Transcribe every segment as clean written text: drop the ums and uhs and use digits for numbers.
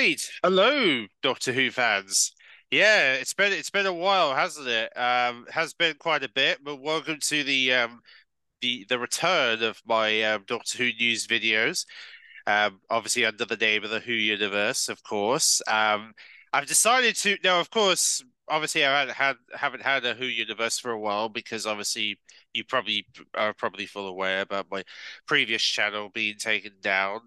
Right. Hello, Doctor Who fans. Yeah, it's been a while, hasn't it? Has been quite a bit, but welcome to the return of my Doctor Who news videos. Obviously under the name of the Who Universe, of course. I've decided to now, of course, obviously I haven't had a Who Universe for a while because obviously you probably are probably full aware about my previous channel being taken down.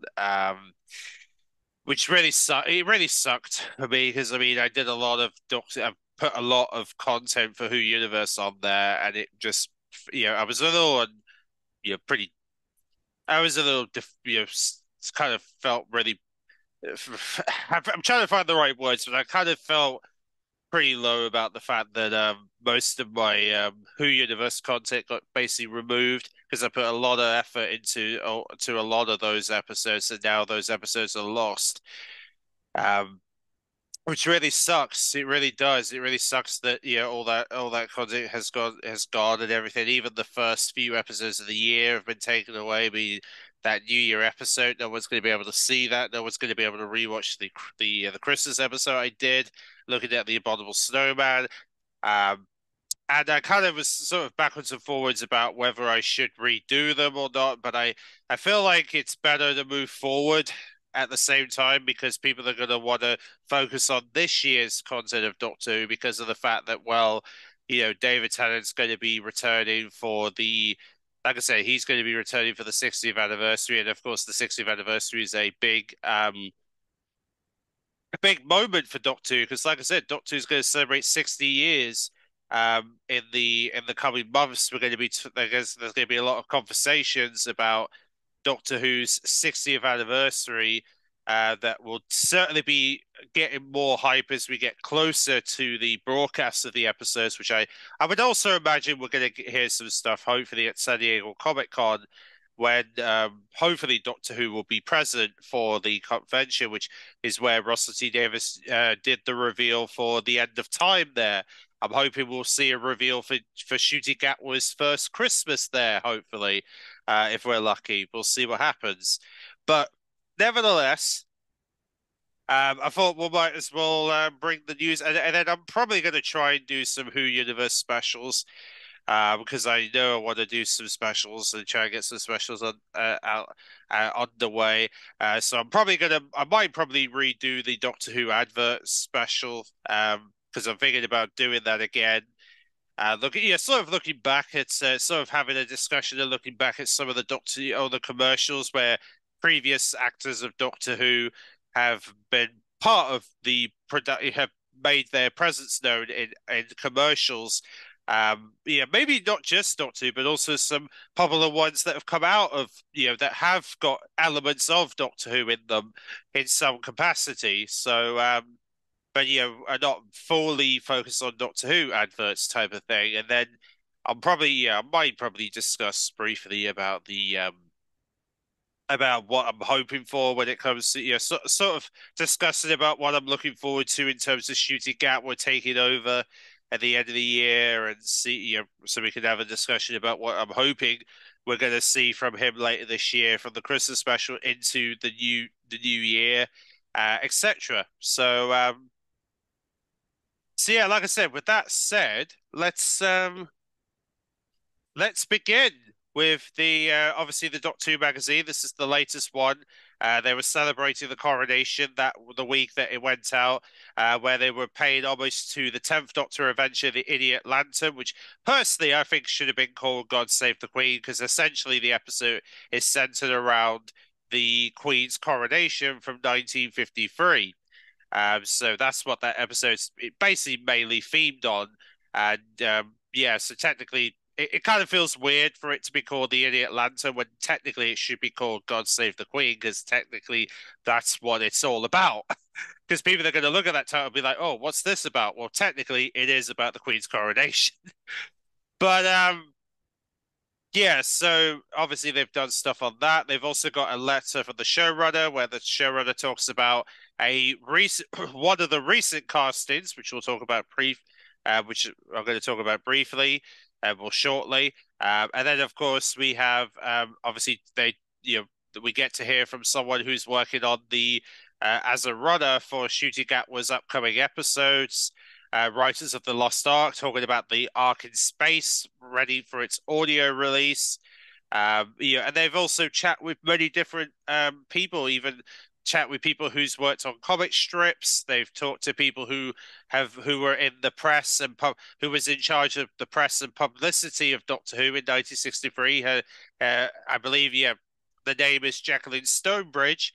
Which really sucked. It really sucked for me because I mean I did a lot of Doctor. I put a lot of content for Who Universe on there, and it just I was a little pretty. I was a little kind of felt really. I'm trying to find the right words, but I kind of felt pretty low about the fact that most of my Who Universe content got basically removed because I put a lot of effort into to a lot of those episodes, and now those episodes are lost. Um, Which really sucks. It really does. It really sucks that all that content has gone and everything. Even the first few episodes of the year have been taken away. That New Year episode, no one's going to be able to see that. No one's going to be able to rewatch the Christmas episode I did, looking at the Abominable Snowman. Um, and I kind of was sort of backwards and forwards about whether I should redo them or not, but I feel like it's better to move forward at the same time because people are going to want to focus on this year's content of Doctor Who because of the fact that, well, David Tennant's going to be returning for like I said, he's going to be returning for the 60th anniversary, and of course, the 60th anniversary is a big moment for Doctor Who because, like I said, Doctor Who's going to celebrate 60 years in the coming months. We're going to be there's going to be a lot of conversations about Doctor Who's 60th anniversary that will certainly be getting more hype as we get closer to the broadcast of the episodes, which I would also imagine we're going to hear some stuff hopefully at San Diego Comic Con when hopefully Doctor Who will be present for the convention, which is where Russell T Davies did the reveal for the end of time there. I'm hoping we'll see a reveal for Shooty Gatwa's first Christmas there, hopefully, if we're lucky. We'll see what happens. But nevertheless, I thought we might as well bring the news, and then I'm probably going to try and do some Who Universe specials because I know I want to do some specials and try and get some specials on the way. So I might probably redo the Doctor Who advert special because I'm thinking about doing that again. Sort of looking back at sort of having a discussion and looking back at some of the the commercials where previous actors of Doctor Who have been part of the product, have made their presence known in commercials. Maybe not just Doctor Who, but also some popular ones that have come out of, that have got elements of Doctor Who in them in some capacity. So, but are not fully focused on Doctor Who adverts type of thing. And then I might probably discuss briefly about what I'm hoping for when it comes to sort of discussing about what I'm looking forward to in terms of Shooting Gatwa taking over at the end of the year and see so we can have a discussion about what I'm hoping we're going to see from him later this year from the Christmas special into the new year, etc. So yeah, like I said, with that said, let's begin with the obviously the Doctor Who magazine. This is the latest one. They were celebrating the coronation the week that it went out, where they were paying homage to the 10th Doctor adventure, The Idiot Lantern, which personally I think should have been called God Save the Queen, because essentially the episode is centered around the Queen's coronation from 1953. So that's what that episode's basically mainly themed on. And yeah, so technically it kind of feels weird for it to be called the Idiot Lantern when technically it should be called God Save the Queen, because technically that's what it's all about. Because people are going to look at that title and be like, oh, what's this about? Well, technically it is about the Queen's coronation. But yeah, so obviously they've done stuff on that. They've also got a letter from the showrunner where the showrunner talks about a recent one of the recent castings, which we'll talk about which I'm going to talk about briefly, well shortly. And then of course we have obviously we get to hear from someone who's working on the as a runner for Ncuti Gatwa's upcoming episodes. Writers of the Lost Ark talking about the Ark in space, ready for its audio release. And they've also chat with many different people, even chat with people who's worked on comic strips. They've talked to people who were in the press and who was in charge of the press and publicity of Doctor Who in 1963. I believe, yeah, the name is Jacqueline Stonebridge,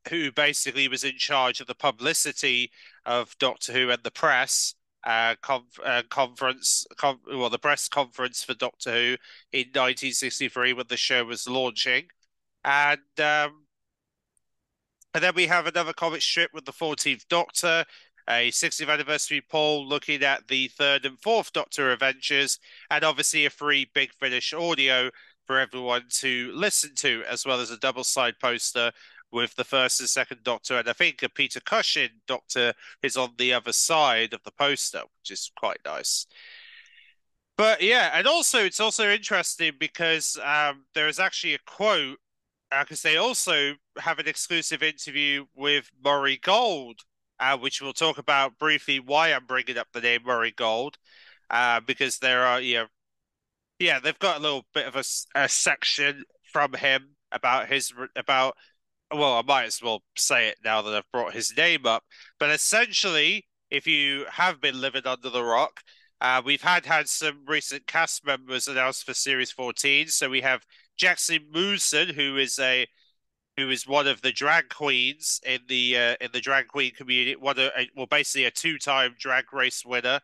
who basically was in charge of the publicity of Doctor Who and the press the press conference for Doctor Who in 1963 when the show was launching, and um, and then we have another comic strip with the 14th Doctor, a 60th anniversary poll looking at the third and fourth Doctor adventures, and obviously a free Big Finish audio for everyone to listen to, as well as a double side poster with the first and second Doctor, and I think a Peter Cushing Doctor is on the other side of the poster, which is quite nice. But yeah, and also it's also interesting because there is actually a quote because they also have an exclusive interview with Murray Gold, which we'll talk about briefly why I'm bringing up the name Murray Gold, because there are, yeah, they've got a little bit of a section from him about well, I might as well say it now that I've brought his name up. But essentially, if you have been living under the rock, we've had some recent cast members announced for Series 14. So we have Jackson Mooson, who is one of the drag queens in the drag queen community. Well, basically a two-time drag race winner.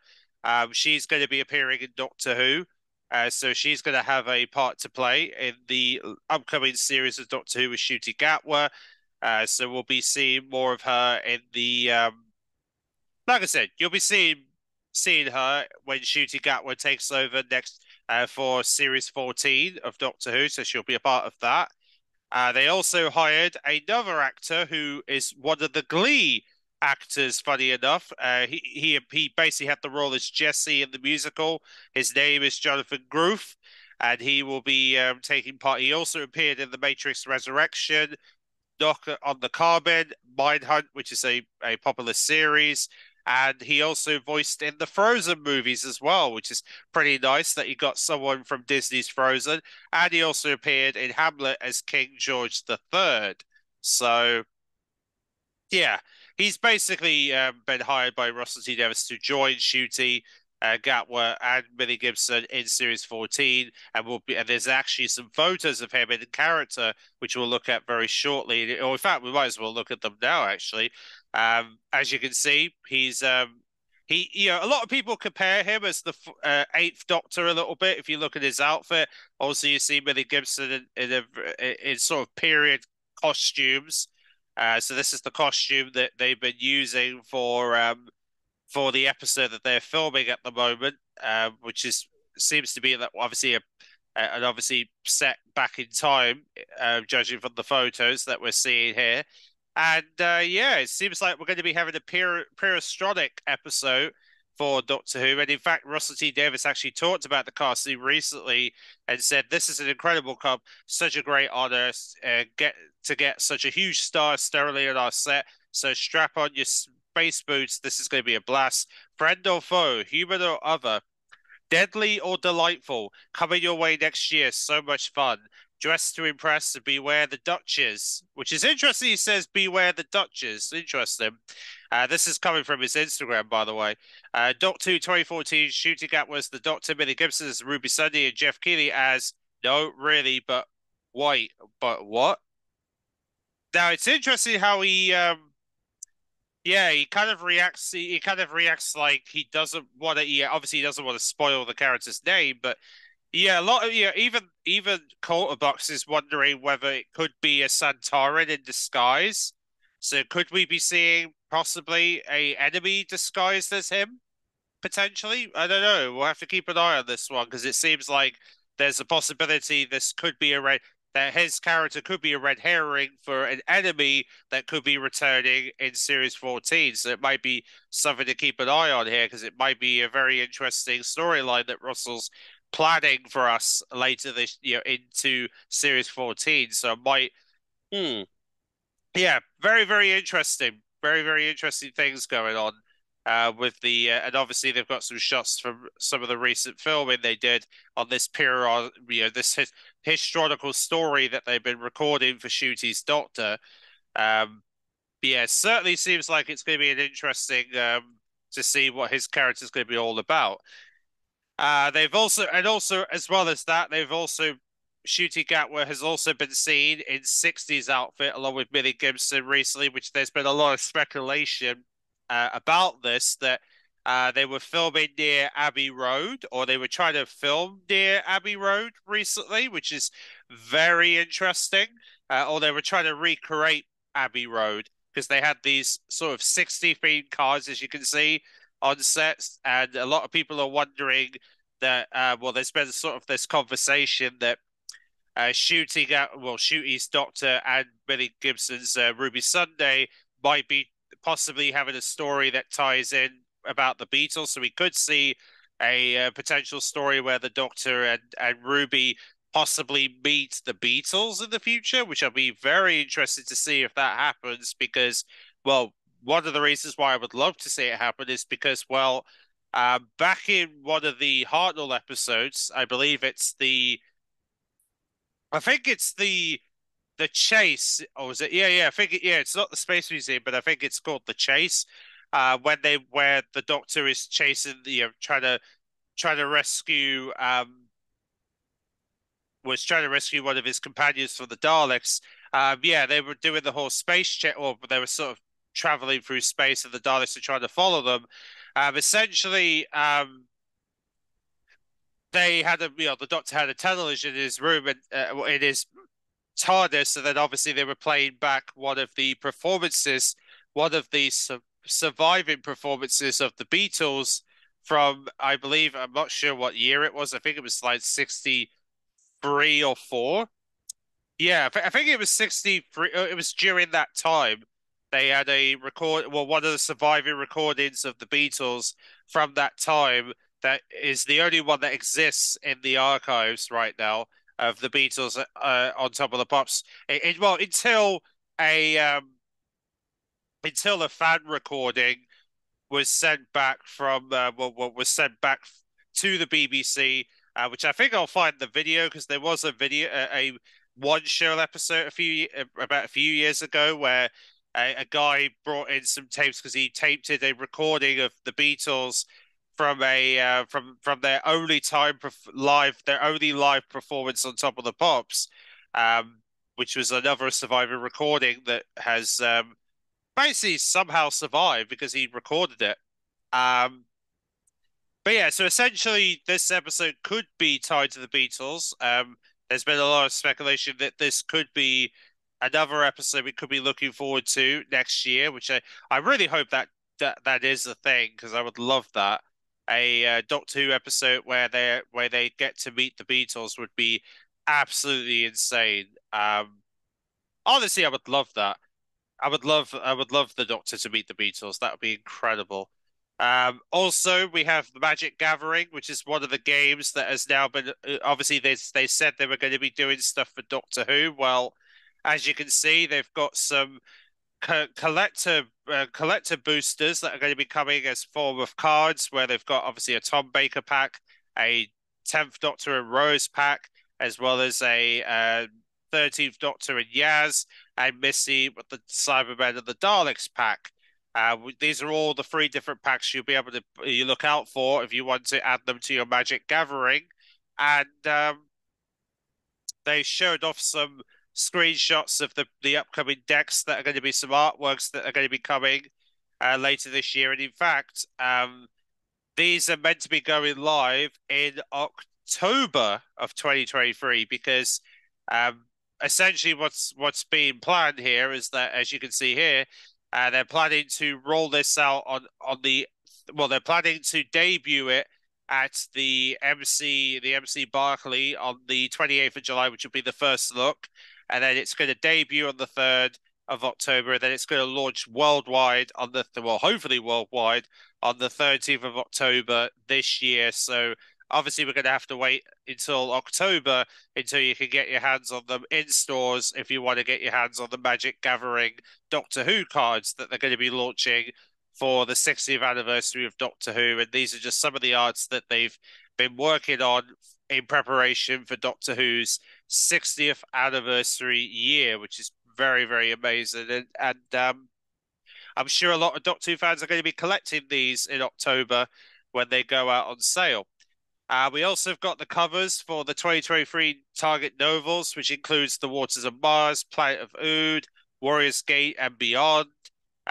She's going to be appearing in Doctor Who. So she's going to have a part to play in the upcoming series of Doctor Who with Ncuti Gatwa. So we'll be seeing more of her in like I said, you'll be seeing her when Ncuti Gatwa takes over next for Series 14 of Doctor Who. So she'll be a part of that. They also hired another actor who is one of the Glee actors, funny enough. He basically had the role as Jesse in the musical. His name is Jonathan Groff, and he will be taking part. He also appeared in The Matrix Resurrection, Knock on the Cabin, Mindhunt, which is a popular series. And he also voiced in the Frozen movies as well, which is pretty nice that he got someone from Disney's Frozen. And he also appeared in Hamlet as King George III. So yeah, he's basically been hired by Russell T Davies to join Ncuti, Gatwa, and Millie Gibson in Series 14, and there's actually some photos of him in character, which we'll look at very shortly. Or in fact, we might as well look at them now. Actually, as you can see, a lot of people compare him as the Eighth Doctor a little bit. If you look at his outfit, also you see Millie Gibson in sort of period costumes. So this is the costume that they've been using for the episode that they're filming at the moment, which seems to be that obviously an obviously set back in time, judging from the photos that we're seeing here. And yeah, it seems like we're going to be having a peristrotic episode for Doctor Who. And in fact, Russell T Davies actually talked about the casting recently and said, "This is an incredible cup, such a great honor, get such a huge star sterilely on our set. So strap on your space boots. This is going to be a blast. Friend or foe, human or other, deadly or delightful, coming your way next year. So much fun. Dressed to impress and beware the Duchess," which is interesting. He says, "Beware the Duchess." Interesting. This is coming from his Instagram, by the way. Doctor Who 2014, Ncuti Gatwa as the Doctor, Millie Gibson as Ruby Sunday, and Jeff Keighley as, no, really, but white. But what? Now, it's interesting how he kind of reacts. He kind of reacts like he doesn't want to. Yeah, obviously he doesn't want to spoil the character's name, but yeah, a lot of even Quarterbox is wondering whether it could be a Santarin in disguise. So could we be seeing possibly a enemy disguised as him? Potentially. I don't know. We'll have to keep an eye on this one because it seems like there's a possibility this could be that his character could be a red herring for an enemy that could be returning in Series 14. So it might be something to keep an eye on here because it might be a very interesting storyline that Russell's planning for us later into Series 14. So it might, yeah, very, very interesting. Very, very interesting things going on with the and obviously they've got some shots from some of the recent filming they did on this period, this historical story that they've been recording for Shooty's Doctor. Um, yeah, it certainly seems like it's going to be an interesting to see what his character's going to be all about. They've also, and also as well as that, they've also Shooty Gatwa has also been seen in 60s outfit along with Millie Gibson recently, which there's been a lot of speculation about this that they were filming near Abbey Road or they were trying to film near Abbey Road recently, which is very interesting. Or they were trying to recreate Abbey Road because they had these sort of 60 themed cars, as you can see on sets, and a lot of people are wondering that well, there's been sort of this conversation that Shooty's Doctor and Billy Gibson's Ruby Sunday might be possibly having a story that ties in about the Beatles, so we could see a potential story where the Doctor and Ruby possibly meet the Beatles in the future, which I'll be very interested to see if that happens because, well, one of the reasons why I would love to see it happen is because, well, back in one of the Hartnell episodes, I think it's the Chase, or is it? Yeah, yeah, yeah, it's not the Space Museum, but I think it's called the Chase. Where the Doctor is chasing trying to rescue was trying to rescue one of his companions from the Daleks. Yeah, they were doing the whole space check, or they were sort of traveling through space, and the Daleks are trying to follow them. Essentially, they had the Doctor had a television in his room and in his TARDIS, and then obviously they were playing back one of the surviving performances of the Beatles from, I believe, I'm not sure what year it was. I think it was like 63 or 4. Yeah, I think it was 63. It was during that time. They had one of the surviving recordings of the Beatles from that time that is the only one that exists in the archives right now of the Beatles on Top of the Pops. Well, a until a fan recording was sent back from was sent back to the BBC, which I think I'll find the video because there was a video a one show episode about a few years ago where a guy brought in some tapes because he taped in a recording of the Beatles from a from their only live performance on Top of the Pops, which was another survivor recording that has basically somehow survived because he recorded it. Um, but yeah, so essentially this episode could be tied to the Beatles. There's been a lot of speculation that this could be another episode we could be looking forward to next year, which I really hope that is a thing because I would love that. A Doctor Who episode where they get to meet the Beatles would be absolutely insane. Honestly, I would love that. I would love the Doctor to meet the Beatles. That would be incredible. Also, we have the Magic Gathering, which is one of the games that has now been obviously they said they were going to be doing stuff for Doctor Who. Well, as you can see, they've got some collector boosters that are going to be coming as form of cards, where they've got obviously a Tom Baker pack, a 10th Doctor and Rose pack, as well as a 13th Doctor and Yaz and Missy with the Cybermen and the Daleks pack. These are all the 3 different packs you'll be able to you look out for if you want to add them to your Magic Gathering. And they showed off some screenshots of the upcoming decks that are going to be some artworks that are going to be coming later this year. And in fact, these are meant to be going live in October of 2023 because essentially what's being planned here is that, as you can see here, they're planning to roll this out they're planning to debut it at the MC Barclay on the 28th of July, which will be the first look. And then it's going to debut on the 3rd of October, and then it's going to launch worldwide hopefully worldwide on the 13th of October this year. So Obviously, we're going to have to wait until October until you can get your hands on them in stores if you want to get your hands on the Magic Gathering Doctor Who cards that they're going to be launching for the 60th anniversary of Doctor Who. And these are just some of the arts that they've been working on in preparation for Doctor Who's 60th anniversary year, which is very, very amazing. And I'm sure a lot of Doctor Who fans are going to be collecting these in October when they go out on sale. We also have got the covers for the 2023 Target novels, which includes The Waters of Mars, Planet of Ood, Warrior's Gate, and Beyond.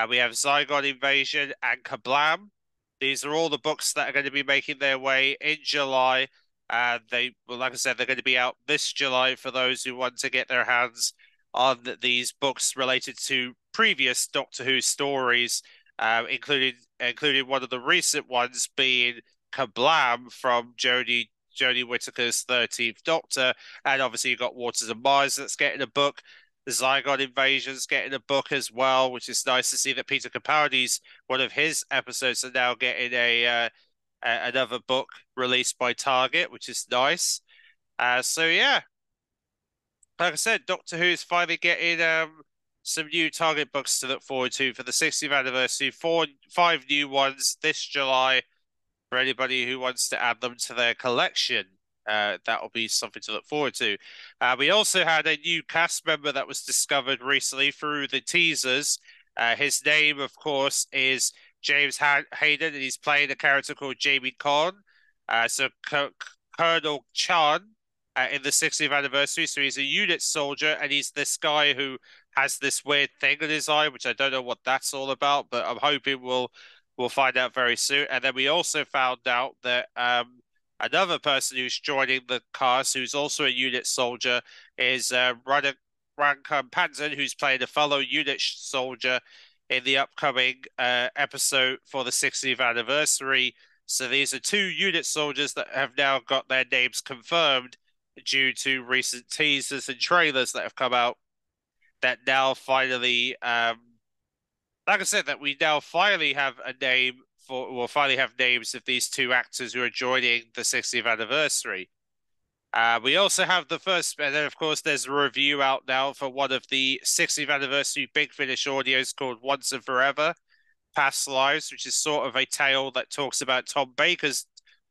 We have Zygon Invasion and Kablam. These are all the books that are going to be making their way in July. Well, like I said, they're going to be out this July for those who want to get their hands on these books related to previous Doctor Who stories, including one of the recent ones being Kablam from Jodie Whittaker's 13th Doctor, and obviously you've got Waters of Mars that's getting a book. The Zygon Invasion's getting a book as well, which is nice to see that Peter Capaldi's one of his episodes are now getting another book released by Target, which is nice. So yeah, like I said, Doctor Who's finally getting some new Target books to look forward to for the 60th anniversary. Five new ones this July for anybody who wants to add them to their collection. That'll be something to look forward to. We also had a new cast member that was discovered recently through the teasers. His name, of course, is James Hayden, and he's playing a character called Jamie Khan. So Colonel Chan in the 60th anniversary. So he's a unit soldier, and he's this guy who has this weird thing in his eye, which I don't know what that's all about, but I'm hoping we'll find out very soon. And then we also found out that another person who's joining the cast, who's also a unit soldier, is Rankan Panzan, who's playing a fellow unit soldier in the upcoming episode for the 60th anniversary. So these are two unit soldiers that have now got their names confirmed due to recent teasers and trailers that have come out that now finally, like I said, that we now finally have a name for, well, finally have names of these two actors who are joining the 60th anniversary. We also have the first, and then of course there's a review out now for one of the 60th anniversary Big Finish audios called Once and Forever, Past Lives, which is sort of a tale that talks about Tom Baker's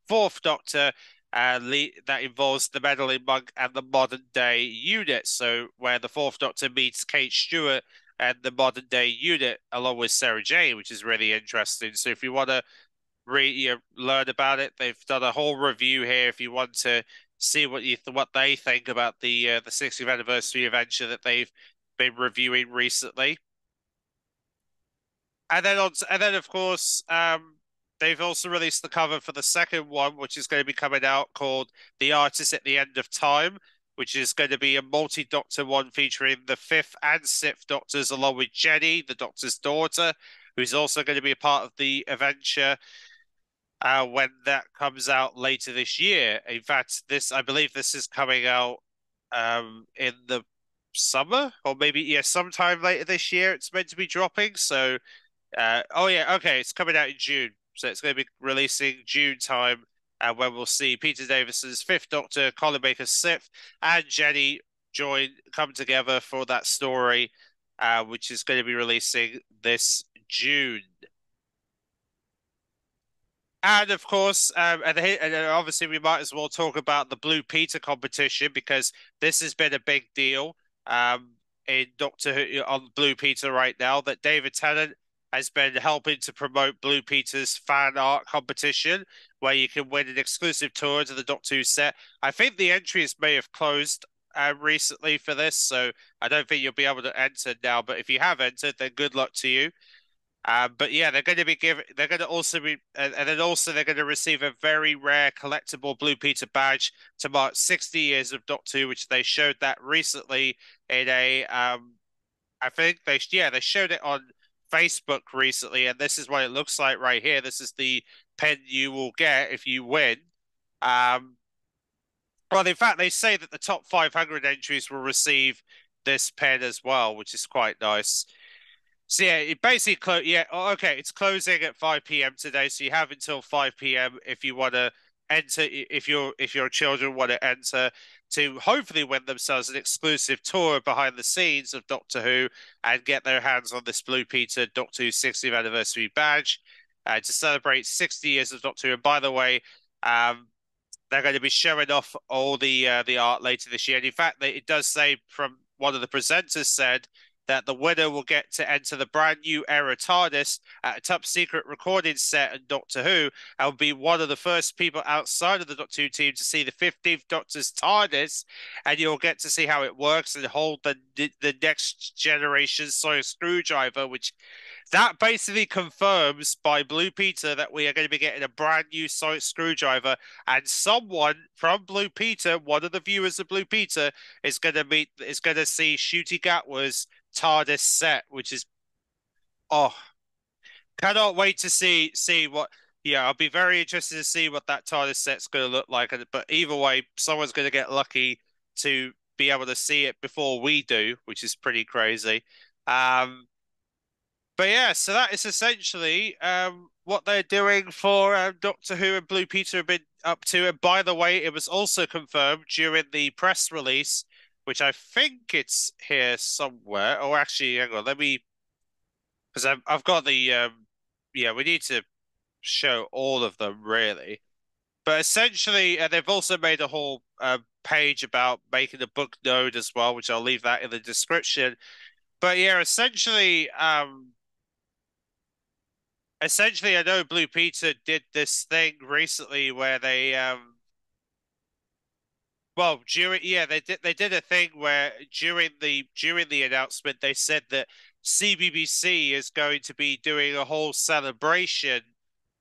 fourth Doctor that involves the meddling monk and the modern day unit. So where the fourth Doctor meets Kate Stewart and the modern day unit along with Sarah Jane, which is really interesting. So if you want to learn about it, they've done a whole review here. If you want to see what they think about the 60th anniversary adventure that they've been reviewing recently. And then of course, they've also released the cover for the second one, which is going to be coming out called The Artist at the End of Time, which is going to be a multi-Doctor one featuring the fifth and sixth Doctors, along with Jenny, the Doctor's daughter, who's also going to be a part of the adventure when that comes out later this year. In fact, I believe this is coming out in the summer, or maybe, yeah, sometime later this year it's meant to be dropping. So oh yeah, okay, it's coming out in June, so it's going to be releasing June time, when we'll see Peter Davison's Fifth Doctor, Colin Baker's Sixth, and Jenny come together for that story, which is going to be releasing this June. And of course, and obviously we might as well talk about the Blue Peter competition because this has been a big deal in Doctor Who on Blue Peter right now. That David Tennant has been helping to promote Blue Peter's fan art competition, where you can win an exclusive tour to the Doctor Who set. I think the entries may have closed recently for this, so I don't think you'll be able to enter now. But if you have entered, then good luck to you. But yeah, they're going to also be, and then also they're going to receive a very rare collectible Blue Peter badge to mark 60 years of Doctor Who, which they showed that recently in I think they showed it on Facebook recently, and this is what it looks like right here. This is the pen you will get if you win. Um, well, in fact, they say that the top 500 entries will receive this pen as well, which is quite nice. So yeah, it basically yeah, oh, okay, it's closing at 5 p.m. today, so you have until 5 p.m. if you want to enter if your children want to enter to hopefully win themselves an exclusive tour behind the scenes of Doctor Who and get their hands on this Blue Peter Doctor Who 60th anniversary badge to celebrate 60 years of Doctor Who. And by the way, um, they're going to be showing off all the art later this year. And in fact, it does say from one of the presenters said that the winner will get to enter the brand new era TARDIS at a top secret recording set in Doctor Who and will be one of the first people outside of the Doctor Who team to see the 15th Doctor's TARDIS. And you'll get to see how it works and hold the next generation Sawyer screwdriver, which that basically confirms by Blue Peter that we are going to be getting a brand new Sonic screwdriver, and someone from Blue Peter, one of the viewers of Blue Peter, is going to see Shooty Gatwa's TARDIS set, which is oh, cannot wait to see what. Yeah, I'll be very interested to see what that TARDIS set's going to look like. But either way, someone's going to get lucky to be able to see it before we do, which is pretty crazy. Um, but yeah, so that is essentially what they're doing for Doctor Who and Blue Peter have been up to. And by the way, it was also confirmed during the press release, which I think it's here somewhere. Oh, actually, hang on, let me, because I've got the yeah, we need to show all of them really. But essentially, they've also made a whole page about making a book node as well, which I'll leave that in the description. But yeah, essentially, I know Blue Peter did this thing recently where they well during yeah they did a thing where during the announcement they said that CBBC is going to be doing a whole celebration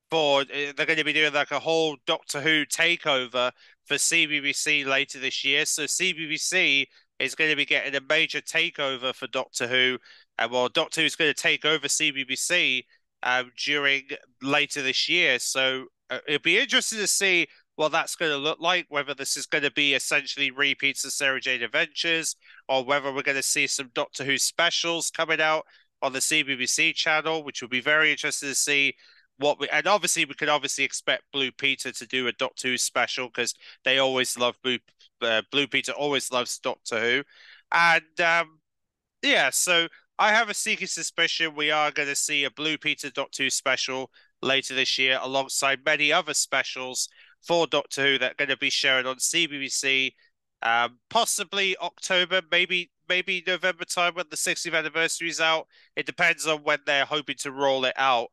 for they're going to be doing like a whole Doctor Who takeover for CBBC later this year. So CBBC is going to be getting a major takeover for Doctor Who, and well, Doctor Who is going to take over CBBC during later this year. So it'll be interesting to see what that's going to look like. Whether this is going to be essentially repeats of Sarah Jane Adventures, or whether we're going to see some Doctor Who specials coming out on the CBBC channel, which will be very interesting to see and obviously we could obviously expect Blue Peter to do a Doctor Who special because they always love Blue Peter always loves Doctor Who, and yeah, so I have a sneaky suspicion we are going to see a Blue Peter Doctor Who special later this year, alongside many other specials for Doctor Who that are going to be shown on CBBC, possibly October, maybe November time when the 60th anniversary is out. It depends on when they're hoping to roll it out,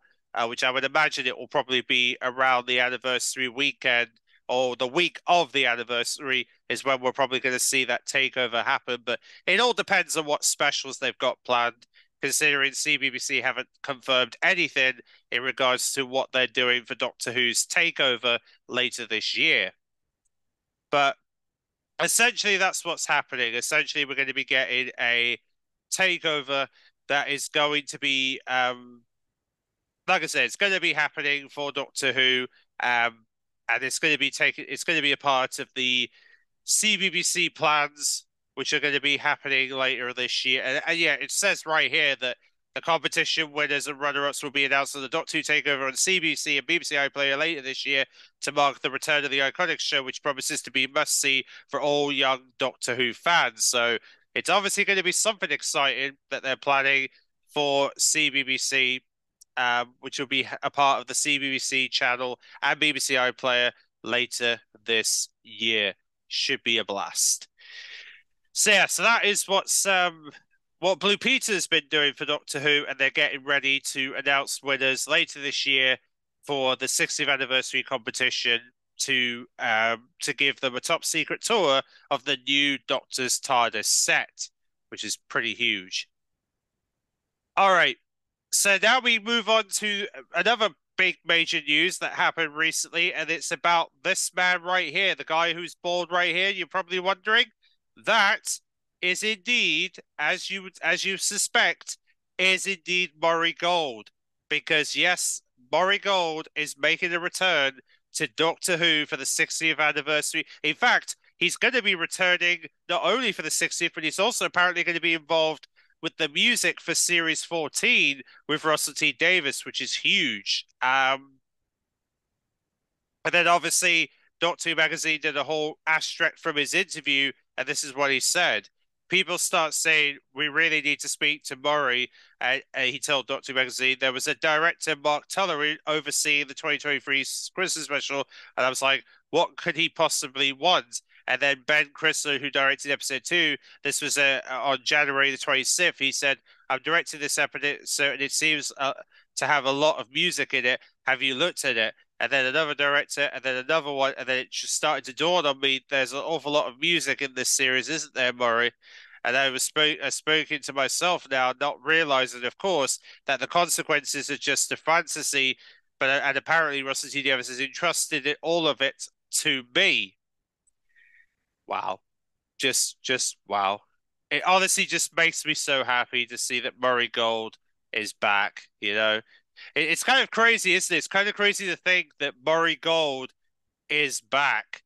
which I would imagine it will probably be around the anniversary weekend or the week of the anniversary is when we're probably going to see that takeover happen. But it all depends on what specials they've got planned, considering CBBC haven't confirmed anything in regards to what they're doing for Doctor Who's takeover later this year. But essentially, that's what's happening. Essentially, we're going to be getting a takeover that is going to be, like I said, it's going to be happening for Doctor Who, and it's going to be a part of the CBBC plans, which are going to be happening later this year. And yeah, it says right here that the competition winners and runner-ups will be announced on the Doctor Who takeover on CBC and BBC iPlayer later this year to mark the return of the iconic show, which promises to be must-see for all young Doctor Who fans. So it's obviously going to be something exciting that they're planning for CBBC, which will be a part of the CBBC channel and BBC iPlayer later this year. Should be a blast. So yeah, so that is what Blue Peter's been doing for Doctor Who, and they're getting ready to announce winners later this year for the 60th anniversary competition to give them a top secret tour of the new Doctor's TARDIS set, which is pretty huge. All right, so now we move on to another big major news that happened recently, and it's about this man right here, the guy who's bald right here. You're probably wondering. That is indeed, as you suspect, is indeed Murray Gold. Because yes, Murray Gold is making a return to Doctor Who for the 60th anniversary. In fact, he's going to be returning not only for the 60th, but he's also apparently going to be involved with the music for Series 14 with Russell T Davies, which is huge. And then obviously Doctor Who magazine did a whole abstract from his interview, and this is what he said. People start saying we really need to speak to Murray. He told Doctor Who magazine there was a director, Mark Tullery, overseeing the 2023 Christmas special, and I was like, what could he possibly want? And then Ben Chrysler, who directed episode two, this was on January the 26th. He said, "I'm directing this episode, and it seems to have a lot of music in it. Have you looked at it?" And then another director, and then another one, and then it just started to dawn on me. There's an awful lot of music in this series, isn't there, Murray? And I was speaking to myself now, not realizing, of course, that the consequences are just a fantasy. But and apparently Russell T Davies has entrusted all of it to me. Wow, just wow. It honestly just makes me so happy to see that Murray Gold is back. It's kind of crazy, isn't it? It's kind of crazy to think that Murray Gold is back.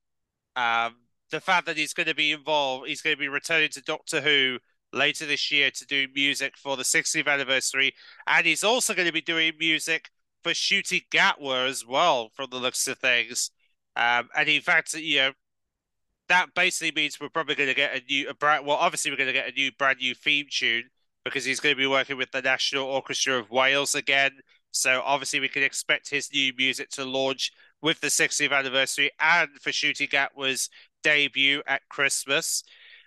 The fact that he's going to be involved, he's going to be returning to Doctor Who later this year to do music for the 60th anniversary, and he's also going to be doing music for Shooty Gatwa as well, from the looks of things. And in fact, that basically means we're probably going to get obviously we're going to get a brand new theme tune because he's going to be working with the National Orchestra of Wales again. So obviously we can expect his new music to launch with the 60th anniversary and for Shooty Gatwa's debut at Christmas.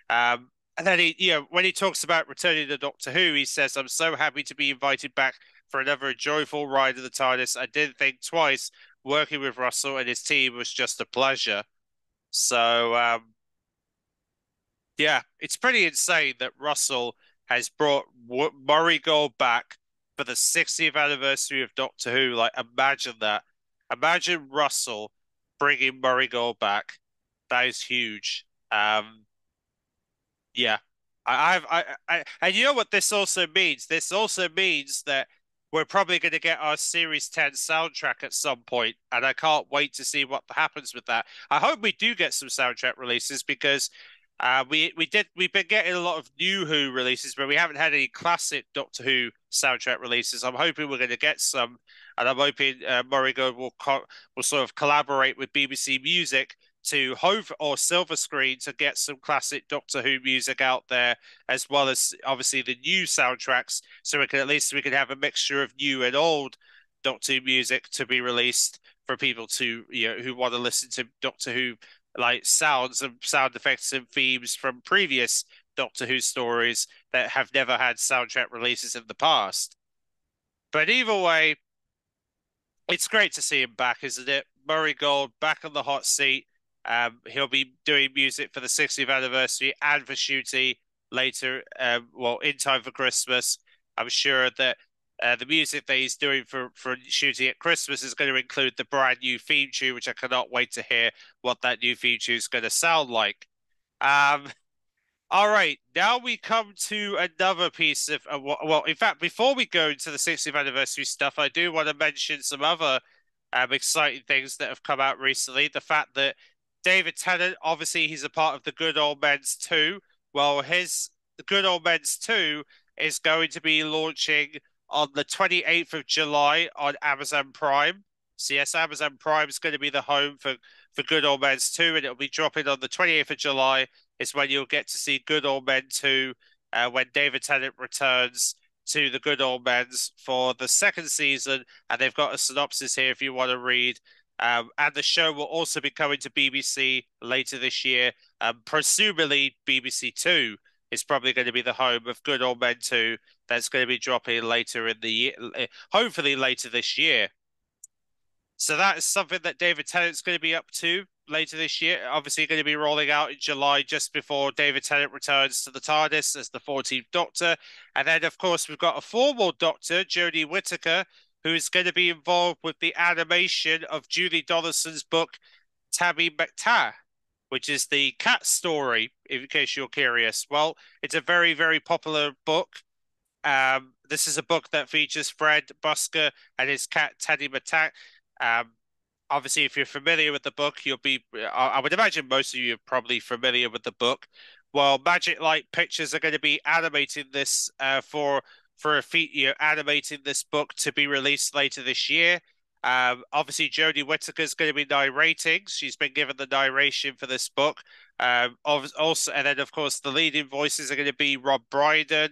And then when he talks about returning to Doctor Who, he says, "I'm so happy to be invited back for another joyful ride of the TARDIS. I didn't think twice. Working with Russell and his team was just a pleasure." So, yeah, it's pretty insane that Russell has brought Murray Gold back for the 60th anniversary of Doctor Who. Like, imagine that. Imagine Russell bringing Murray Gold back. That is huge. Yeah, and you know what this also means? This also means that we're probably going to get our Series 10 soundtrack at some point, and I can't wait to see what happens with that. I hope we do get some soundtrack releases because we've been getting a lot of new Who releases, but we haven't had any classic Doctor Who soundtrack releases. I'm hoping we're going to get some, and I'm hoping Murray Gold will sort of collaborate with BBC Music to Hove or Silver Screen to get some classic Doctor Who music out there, as well as obviously the new soundtracks. So we can have a mixture of new and old Doctor Who music to be released for people to who want to listen to Doctor Who like sounds and sound effects and themes from previous Doctor Who stories that have never had soundtrack releases in the past. But either way, it's great to see him back, isn't it? Murray Gold back on the hot seat. He'll be doing music for the 60th anniversary and for Shooty later, in time for Christmas. I'm sure that the music that he's doing for Shooty at Christmas is going to include the brand new theme tune, which I cannot wait to hear what that new theme tune is going to sound like. All right, now we come to another piece of, in fact, before we go into the 60th anniversary stuff, I do want to mention some other exciting things that have come out recently. The fact that David Tennant, obviously, he's a part of the Good Old Men's 2. Well, the Good Old Men's 2 is going to be launching on the 28th of July on Amazon Prime. So yes, Amazon Prime is going to be the home for Good Old Men's 2, and it'll be dropping on the 28th of July. Is when you'll get to see Good Old Men 2 when David Tennant returns to the Good Old Men's for the second season. And they've got a synopsis here if you want to read. And the show will also be coming to BBC later this year. Presumably BBC Two is probably going to be the home of Good Old Men 2. That's going to be dropping later in the year, hopefully later this year. So that is something that David Tennant's going to be up to later this year. Obviously going to be rolling out in July just before David Tennant returns to the TARDIS as the 14th Doctor. And then, of course, we've got a formal Doctor, Jodie Whittaker, who is going to be involved with the animation of Julie Donaldson's book, Tabby McTagh, which is the cat story, in case you're curious. Well, it's a very, very popular book. This is a book that features Fred Busker and his cat, Teddy McTagh. Obviously, if you're familiar with the book, I would imagine most of you are probably familiar with the book. Well, Magic Light Pictures are going to be animating this for a feat, animating this book to be released later this year. Obviously, Jodie Whittaker's going to be narrating. She's been given the narration for this book. Also, and then of course the leading voices are going to be Rob Brydon.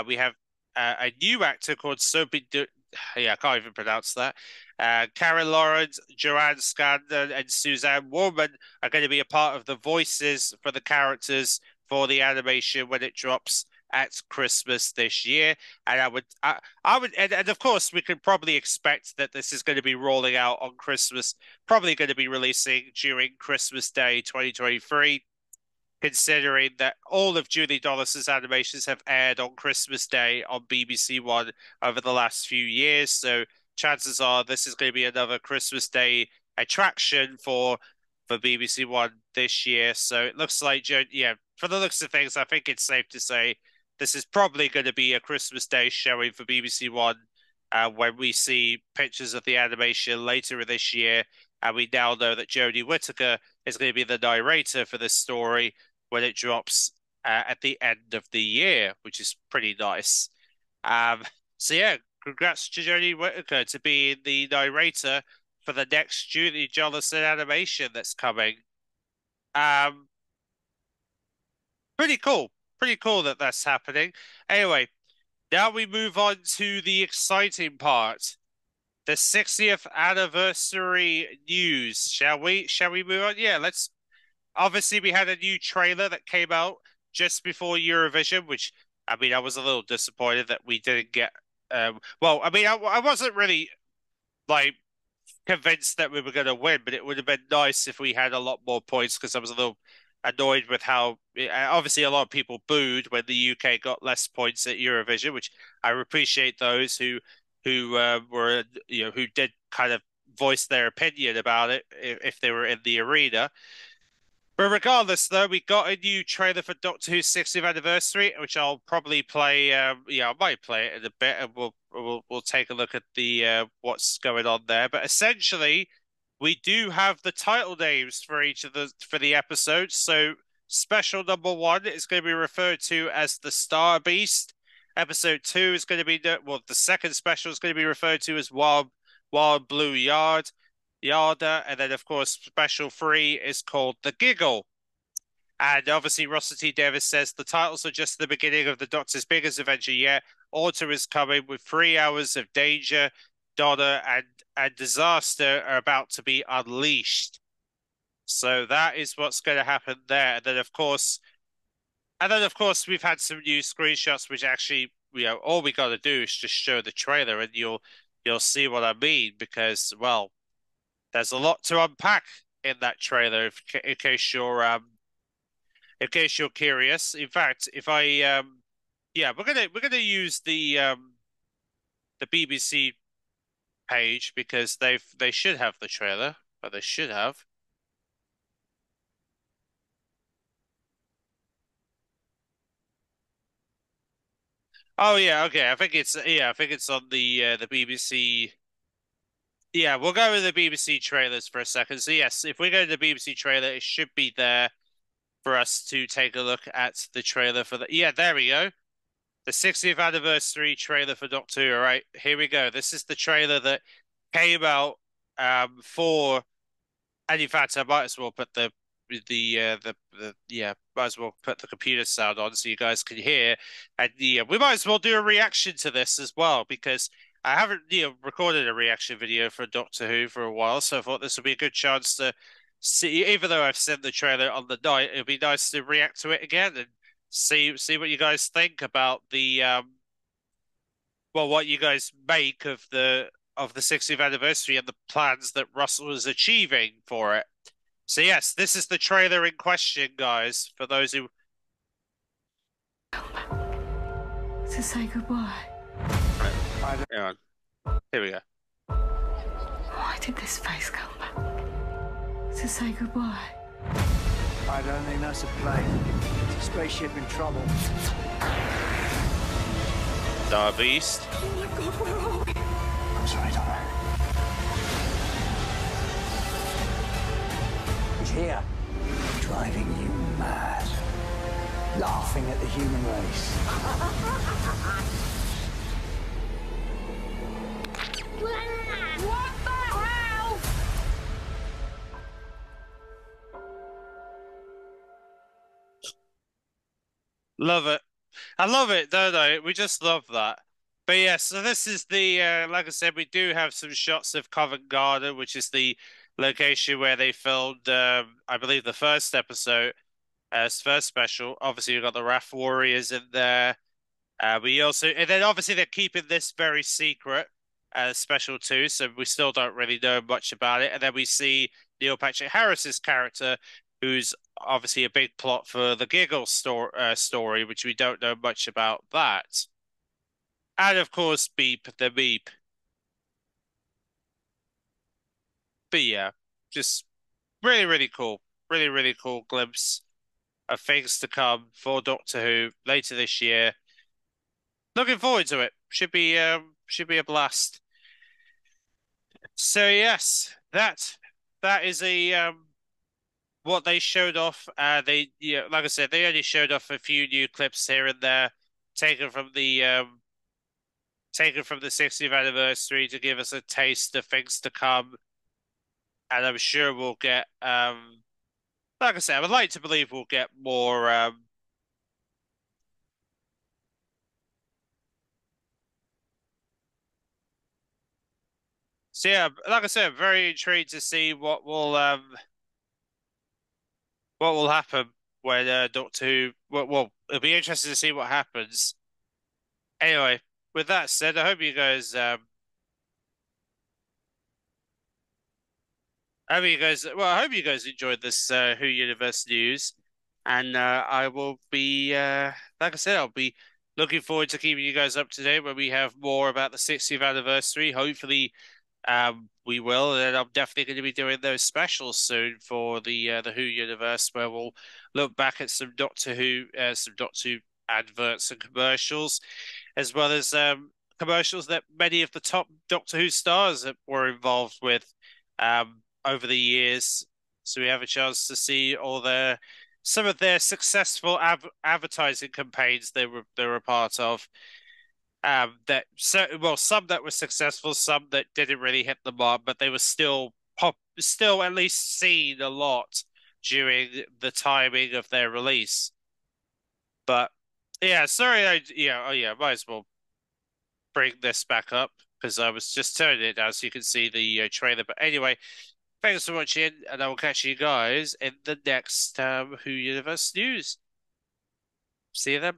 We have a new actor called yeah, I can't even pronounce that. Karen Lawrence, Joanne Scandon, and Suzanne Warman are going to be a part of the voices for the characters for the animation when it drops at Christmas this year. And and of course, we can probably expect that this is going to be rolling out on Christmas, probably going to be releasing during Christmas Day 2023, considering that all of Julie Dollis's animations have aired on Christmas Day on BBC One over the last few years. So chances are this is going to be another Christmas Day attraction for BBC One this year. So it looks like, yeah, for the looks of things, I think it's safe to say this is probably going to be a Christmas Day showing for BBC One when we see pictures of the animation later this year. And we now know that Jodie Whittaker is going to be the narrator for this story when it drops at the end of the year, which is pretty nice. So yeah, congrats to Jodie Whittaker to be the narrator for the next Julie Jolison animation that's coming. Pretty cool. Pretty cool that that's happening. Anyway, now we move on to the exciting part. The 60th anniversary news. Shall we move on? Yeah, let's. Obviously, we had a new trailer that came out just before Eurovision, which, I mean, I was a little disappointed that we didn't get. Well, I mean, I wasn't really like convinced that we were going to win, but it would have been nice if we had a lot more points because I was a little annoyed with how obviously a lot of people booed when the UK got less points at Eurovision, which I appreciate those who were who did kind of voice their opinion about it if they were in the arena. But regardless, though, we got a new trailer for Doctor Who's 60th anniversary, which I'll probably play. Yeah, I might play it in a bit, and we'll take a look at the what's going on there. But essentially, we do have the title names for each of the episodes. So special number 1 is going to be referred to as the Star Beast. Episode 2 is going to be the second special is going to be referred to as Wild Blue Yarda, and then of course special 3 is called the Giggle. And obviously Russell T Davies says the titles are just the beginning of the Doctor's biggest adventure yet. Autumn is coming with 3 hours of danger. Donna and disaster are about to be unleashed. So that is what's going to happen there. And then of course we've had some new screenshots which actually, all we got to do is just show the trailer and you'll see what I mean, because well, there's a lot to unpack in that trailer in case you're curious. In fact, if I yeah, we're gonna use the BBC page because they should have the trailer, but they should have. Oh yeah, okay. I think it's on the BBC. Yeah, we'll go with the BBC trailers for a second. So yes, if we go to the BBC trailer, it should be there for us to take a look at the trailer for the. Yeah, there we go. The 60th anniversary trailer for Doctor Who. All right, here we go. This is the trailer that came out for. And in fact, I might as well put might as well put the computer sound on so you guys can hear. And yeah, we might as well do a reaction to this as well because I haven't recorded a reaction video for Doctor Who for a while, so I thought this would be a good chance to see. Even though I've sent the trailer on the night, it'd be nice to react to it again and see what you guys think about the what you guys make of the 60th anniversary and the plans that Russell is achieving for it. So yes, this is the trailer in question, guys, for those who... To say goodbye. Hang on. Here we go. Why did this face come back? To say goodbye. I don't think that's a plane. It's a spaceship in trouble. Star Beast. Oh my God, where are we? I'm sorry, Donna. He's here. Driving you mad. Laughing at the human race. What the? Love it. I love it, don't I? We just love that. But yeah, so this is the like I said, we do have some shots of Covent Garden, which is the location where they filmed I believe the first episode, first special. Obviously you've got the Wrath Warriors in there. We also, and then obviously they're keeping this very secret, special too, so we still don't really know much about it. And then we see Neil Patrick Harris's character, who's obviously a big plot for the Giggle story, which we don't know much about that. And of course, Beep the Beep. But yeah, just really, really cool. Really, really cool glimpse of things to come for Doctor Who later this year. Looking forward to it. Should be a blast. So yes, that is a what they showed off. They yeah, like I said, they only showed off a few new clips here and there, taken from the taken from the 60th anniversary to give us a taste of things to come. And I'm sure we'll get like I said, I would like to believe we'll get more so yeah, like I said, I'm very intrigued to see what will happen when Doctor Who. Well, it'll be interesting to see what happens. Anyway, with that said, I hope you guys enjoyed this Who Universe news, and I will be like I said, I'll be looking forward to keeping you guys up to date when we have more about the 60th anniversary. Hopefully, we will, and I'm definitely going to be doing those specials soon for the Who universe, where we'll look back at some Doctor Who adverts and commercials, as well as commercials that many of the top Doctor Who stars were involved with over the years. So we have a chance to see all their some of their successful advertising campaigns they were a part of. That so well, some that were successful, some that didn't really hit the mark, but they were still at least seen a lot during the timing of their release. But yeah, sorry, oh yeah, might as well bring this back up because I was just turning it down so you can see the trailer. But anyway, thanks for watching, and I will catch you guys in the next Who Universe news. See you then.